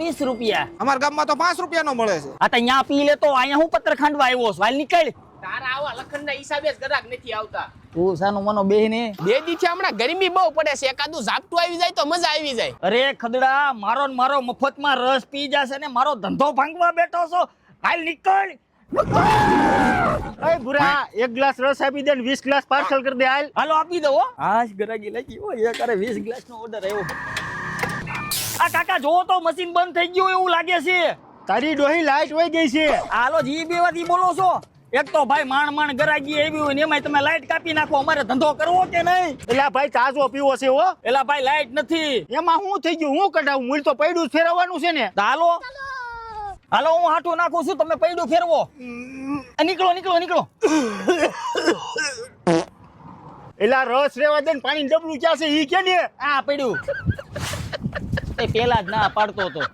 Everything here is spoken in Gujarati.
20 રૂપિયા. અમારા ગામમાં તો 5 રૂપિયાનો મળે છે. આ તો અહીંયા પી લેતો, અહીંયા હું પત્ર ખાંડવા આવ્યો છું. હાલ નીકળ. તારા આવા લખનના હિસાબે જ ગરાક નથી આવતા. તું સાનું મનો બેહને. બે દીથી હમણાં ગરમી બહુ પડે છે, એકાદું ઝાપટું આવી જાય તો મજા આવી જાય. અરે ખદડા, મારો ને મારો મફતમાં રસ પી જશે ને મારો ધંધો ભાંગવા બેઠો છો. હાલ નીકળ. એ ભૂરા, 1 ગ્લાસ રસ આપી દે ને 20 ગ્લાસ પાર્સલ કરી દે. હાલ હાલો આપી દો. હાશ ગરાગી લાગી હોય, એક અરે 20 ગ્લાસ નો ઓર્ડર આવ્યો. આ કાકા જોવો તો મશીન બંધ થઈ ગયું એવું લાગે છે. તારી ડોહી લાઈટ વહી ગઈ છે. હાલો જી બેવાથી બોલો છો. એક તો ભાઈ માંડ ગરાગી આવી હોય ને એમાંય તમે લાઈટ કાપી નાખો. અમારે ધંધો કરવો કે નહીં? એલા ભાઈ તાજો પીવો છે હો. એલા ભાઈ લાઈટ નથી. એમાં શું થઈ ગયું? હું કઢાવું? મૂળ તો પૈડું જ ફેરવવાનું છે ને. તો હાલો હાલો, હું હાથું નાખું છું, તમે પૈડું ફેરવો. નીકળો નીકળો નીકળો. એલા રસ રેવા દે ને, પાણી ડબલું ક્યાં છે ઈ કે ને. આ પડ્યું. એ પેલા જ ના પાડતો હતો.